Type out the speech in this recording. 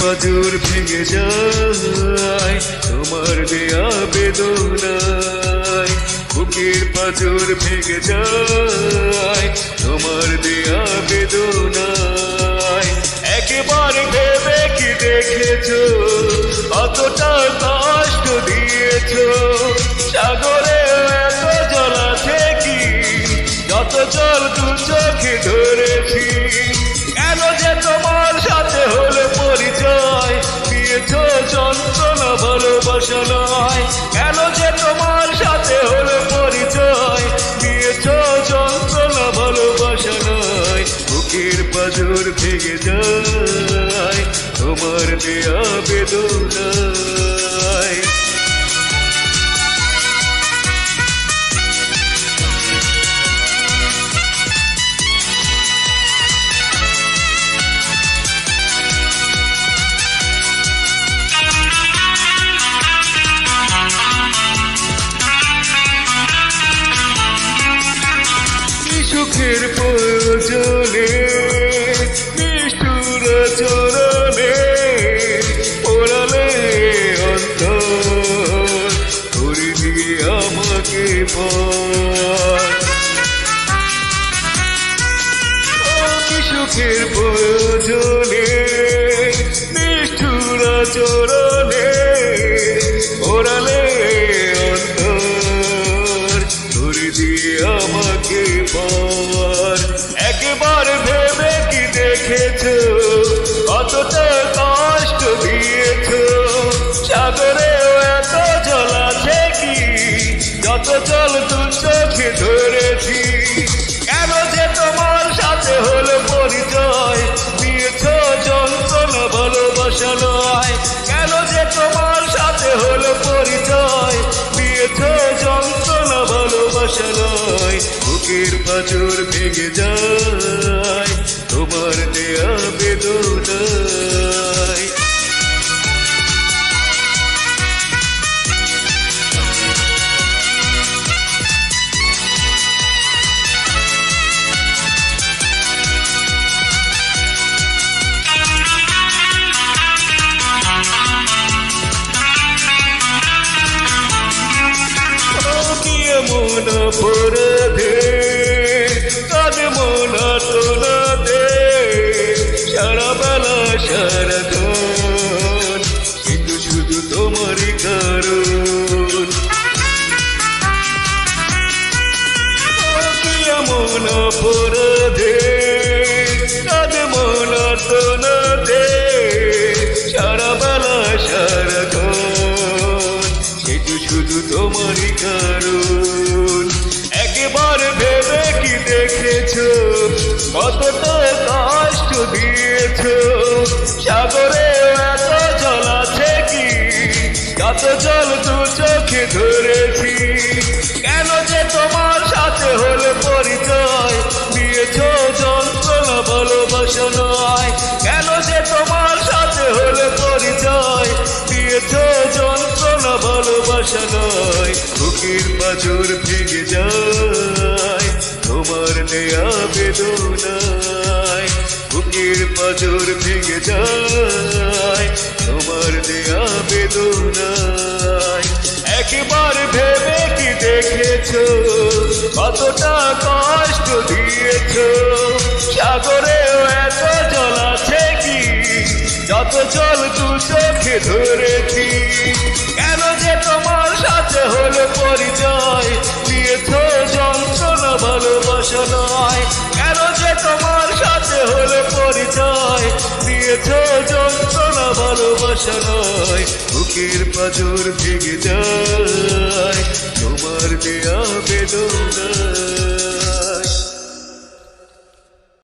পাঁজর ভেঙে যায় তোমার দেয়া বেদনায়, বুকের পাঁজর ভেঙে যায় তোমার দেয়া বেদনায়। একবার ভেবে কি দেখেছো কতটা কষ্ট দিয়েছো, সাগরে এত জল আছে কি যত জল দু চোখে ধরেছি। কেন যে তোমার সাথে হলো পরিচয়, দিয়েছো যন্ত্রণা ভালোবাসা নয়। কেন যে তোমার সাথে হলো পরিচয়, দিয়েছো যন্ত্রণা ভালোবাসা নয়। বুকের পাঁজর ভেঙে যায় তোমার দেয়া বেদনায়। সুখের প্রয়োজনে নিষ্ঠুর চরণে ওরালে অন্তর করে দিয়ে আমাকে কি সুখের প্রয়োজনে নিষ্ঠুর চরণে ওরালে অন্তর করে দিয়ে আমাকে পাওয়ার। একবার ভেবে কি দেখেছো কতটা কষ্ট দিয়েছো, সাগরে এত জল আছে কি যত জল দু চোখে ধরেছি। কেন যে তোমার সাথে হলো পরিচয়, দিয়েছো যন্ত্রণা ভালোবাসা নয়। কেন যে তোমার সাথে হলো পরিচয়, দিয়েছো যন্ত্রণা ভালোবাসা নয়। বুকের পাঁজর ভেঙে যায় তোমার দেয়া বেদনায়। মন পরধে কাঁদে মন তোলাতে, সারা বেলা সারাক্ষণ কিন্তু শুধু তোমারই কারণ। মন পরধে কাঁদে মন তোলাতে, সারা বেলা সারাক্ষণ কিন্তু শুধু তোমারই কারণ। একবার ভেবে কি দেখেছো কতটা কষ্ট দিয়েছো, সাগরে এত জল আছে কি যত জল দু চোখে ধরেছি। কেন যে তোমার সাথে হলো পরিচয়, দিয়েছো যন্ত্রণা ভালোবাসা নয়। কেন যে তোমার সাথে হলো পরিচয়, দিয়েছো যন্ত্রণা ভালোবাসা নয়। বুকের পাঁজর ভেঙে যায় তোমার দেয়া বেদনায়, বুকের পাঁজর ভেঙে যায় তোমার দেয়া বেদনায়। একবার ভেবে কি দেখেছো কতটা কষ্ট দিয়েছো, সাগরে এত জল আছে কি যত জল দু চোখে ধরেছি। কেন যে তোমার সাথে হলো পরিচয়, দিয়েছো যন্ত্রণা ভালোবাসা নয়। কেন যে তোমার সাথে হলো পরিচয়, দিয়েছো যন্ত্রণা ভালোবাসা নয়। বুকের পাঁজর ভেঙে যায় তোমার দেয়া বেদনায়।